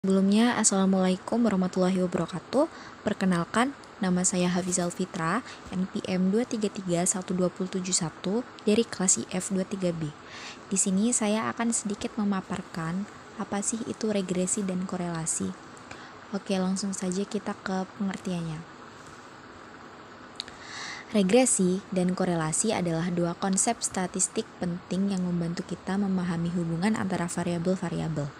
Sebelumnya, Assalamualaikum warahmatullahi wabarakatuh. Perkenalkan, nama saya Hafizal Fitra, NPM 2331271 dari kelas IF 23B. Di sini saya akan sedikit memaparkan apa sih itu regresi dan korelasi. Oke, langsung saja kita ke pengertiannya. Regresi dan korelasi adalah dua konsep statistik penting yang membantu kita memahami hubungan antara variabel-variabel.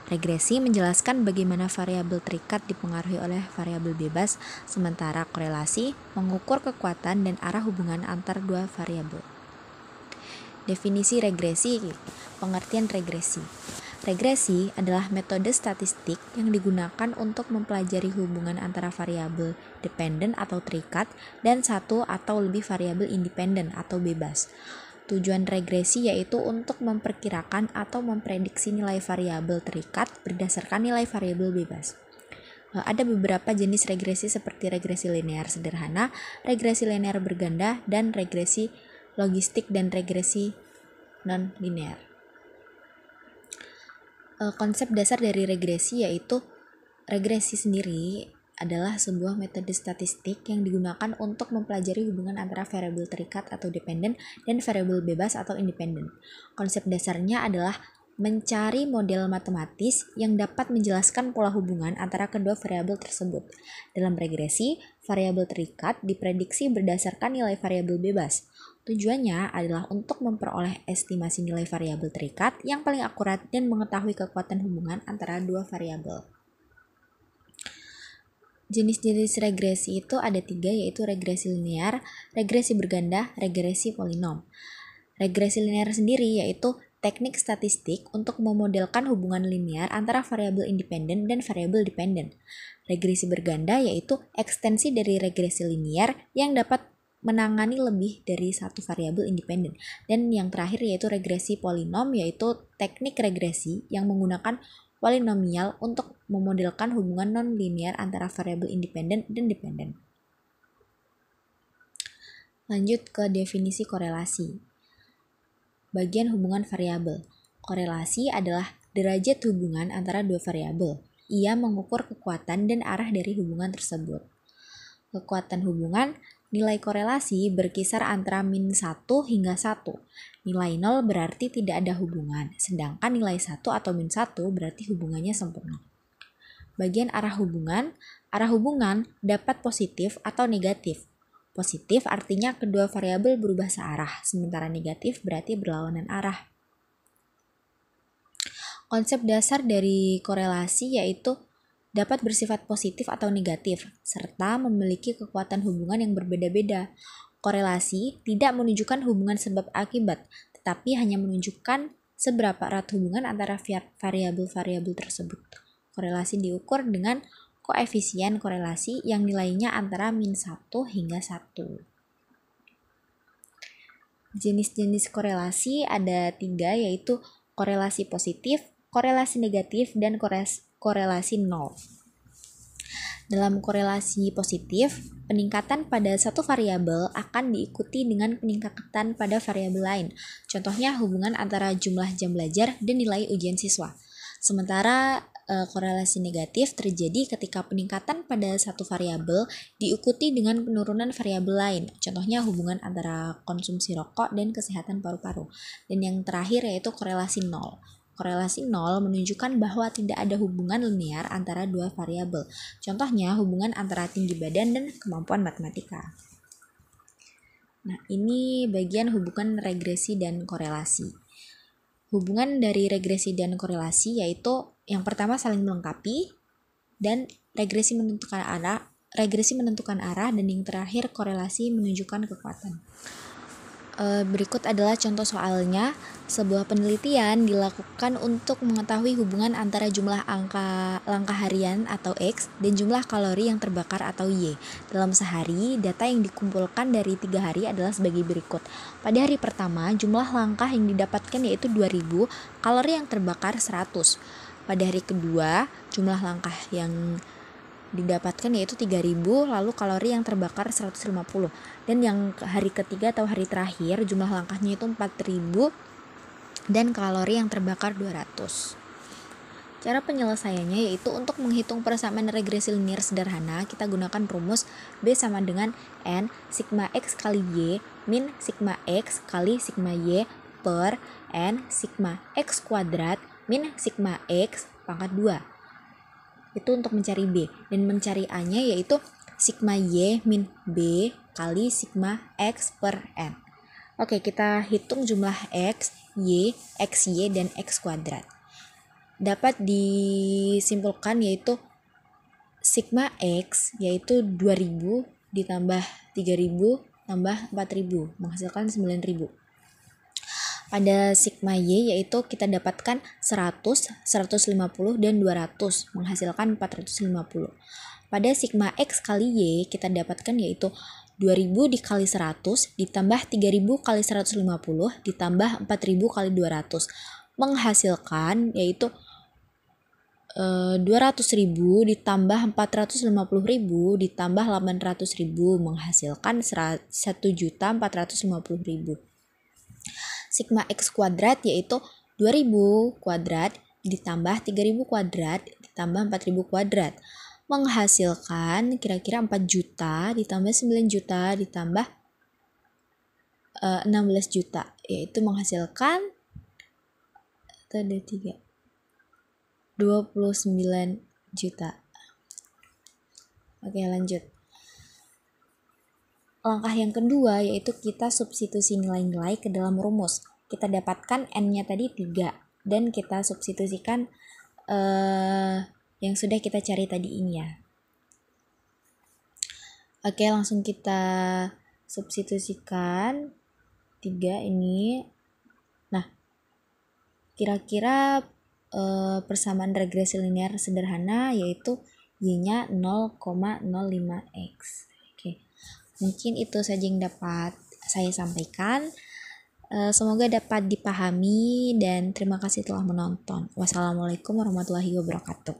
Regresi menjelaskan bagaimana variabel terikat dipengaruhi oleh variabel bebas, sementara korelasi mengukur kekuatan dan arah hubungan antar dua variabel. Definisi regresi, pengertian regresi. Regresi adalah metode statistik yang digunakan untuk mempelajari hubungan antara variabel dependen atau terikat dan satu atau lebih variabel independen atau bebas. Tujuan regresi yaitu untuk memperkirakan atau memprediksi nilai variabel terikat berdasarkan nilai variabel bebas. Ada beberapa jenis regresi seperti regresi linear sederhana, regresi linear berganda, dan regresi logistik dan regresi non-linear. Konsep dasar dari regresi yaitu regresi sendiri adalah sebuah metode statistik yang digunakan untuk mempelajari hubungan antara variabel terikat atau dependen dan variabel bebas atau independen. Konsep dasarnya adalah mencari model matematis yang dapat menjelaskan pola hubungan antara kedua variabel tersebut. Dalam regresi, variabel terikat diprediksi berdasarkan nilai variabel bebas. Tujuannya adalah untuk memperoleh estimasi nilai variabel terikat yang paling akurat dan mengetahui kekuatan hubungan antara dua variabel. Jenis-jenis regresi itu ada 3, yaitu regresi linear, regresi berganda, regresi polinom. Regresi linear sendiri yaitu teknik statistik untuk memodelkan hubungan linear antara variabel independen dan variabel dependen. Regresi berganda yaitu ekstensi dari regresi linear yang dapat menangani lebih dari satu variabel independen. Dan yang terakhir yaitu regresi polinom, yaitu teknik regresi yang menggunakan polinomial untuk memodelkan hubungan non-linear antara variabel independen dan dependen. Lanjut ke definisi korelasi. Bagian hubungan variabel. Korelasi adalah derajat hubungan antara dua variabel. Ia mengukur kekuatan dan arah dari hubungan tersebut. Kekuatan hubungan, nilai korelasi berkisar antara min 1 hingga 1. Nilai 0 berarti tidak ada hubungan, sedangkan nilai 1 atau min 1 berarti hubungannya sempurna. Bagian arah hubungan dapat positif atau negatif. Positif artinya kedua variabel berubah searah, sementara negatif berarti berlawanan arah. Konsep dasar dari korelasi yaitu dapat bersifat positif atau negatif, serta memiliki kekuatan hubungan yang berbeda-beda. Korelasi tidak menunjukkan hubungan sebab akibat, tetapi hanya menunjukkan seberapa erat hubungan antara variabel-variabel tersebut. Korelasi diukur dengan koefisien korelasi yang nilainya antara min 1 hingga 1. Jenis-jenis korelasi ada 3, yaitu korelasi positif, korelasi negatif, dan korelasi nol. Dalam korelasi positif, peningkatan pada satu variabel akan diikuti dengan peningkatan pada variabel lain. Contohnya hubungan antara jumlah jam belajar dan nilai ujian siswa. Sementara korelasi negatif terjadi ketika peningkatan pada satu variabel diikuti dengan penurunan variabel lain. Contohnya hubungan antara konsumsi rokok dan kesehatan paru-paru. Dan yang terakhir yaitu korelasi nol. Korelasi nol menunjukkan bahwa tidak ada hubungan linear antara dua variabel. Contohnya hubungan antara tinggi badan dan kemampuan matematika. Nah, ini bagian hubungan regresi dan korelasi. Hubungan dari regresi dan korelasi yaitu yang pertama saling melengkapi, dan regresi menentukan arah, dan yang terakhir korelasi menunjukkan kekuatan. Berikut adalah contoh soalnya. Sebuah penelitian dilakukan untuk mengetahui hubungan antara jumlah langkah harian atau X dan jumlah kalori yang terbakar atau Y. Dalam sehari, data yang dikumpulkan dari 3 hari adalah sebagai berikut. Pada hari pertama, jumlah langkah yang didapatkan yaitu 2000, kalori yang terbakar 100. Pada hari kedua, jumlah langkah yang didapatkan yaitu 3000, lalu kalori yang terbakar 150. Dan yang hari ketiga atau hari terakhir, jumlah langkahnya itu 4000 dan kalori yang terbakar 200. Cara penyelesaiannya yaitu untuk menghitung persamaan regresi linear sederhana, kita gunakan rumus B sama dengan N sigma X kali Y min sigma X kali sigma Y per N sigma X kuadrat min sigma X pangkat 2. Itu untuk mencari B. Dan mencari A-nya yaitu sigma Y min B kali sigma X per N. Oke, kita hitung jumlah X, Y, dan X kuadrat. Dapat disimpulkan yaitu sigma X yaitu 2000 ditambah 3000 tambah 4000 menghasilkan 9000. Pada sigma Y yaitu kita dapatkan 100, 150 dan 200 menghasilkan 450. Pada sigma X kali Y kita dapatkan yaitu 2000 dikali 100 ditambah 3000 kali 150 ditambah 4000 kali 200 menghasilkan yaitu 200.000 ditambah 450.000 ditambah 800.000 menghasilkan 1.450.000. Sigma X kuadrat yaitu 2000 kuadrat ditambah 3000 kuadrat ditambah 4000 kuadrat menghasilkan kira-kira 4 juta ditambah 9 juta ditambah 16 juta, yaitu menghasilkan 29 juta. Oke, lanjut. Langkah yang kedua yaitu kita substitusi nilai-nilai ke dalam rumus. Kita dapatkan N-nya tadi 3 dan kita substitusikan yang sudah kita cari tadi ini ya. Oke, langsung kita substitusikan 3 ini. Nah, kira-kira persamaan regresi linear sederhana yaitu Y-nya 0,05x. Oke. Mungkin itu saja yang dapat saya sampaikan. Semoga dapat dipahami dan terima kasih telah menonton. Wassalamualaikum warahmatullahi wabarakatuh.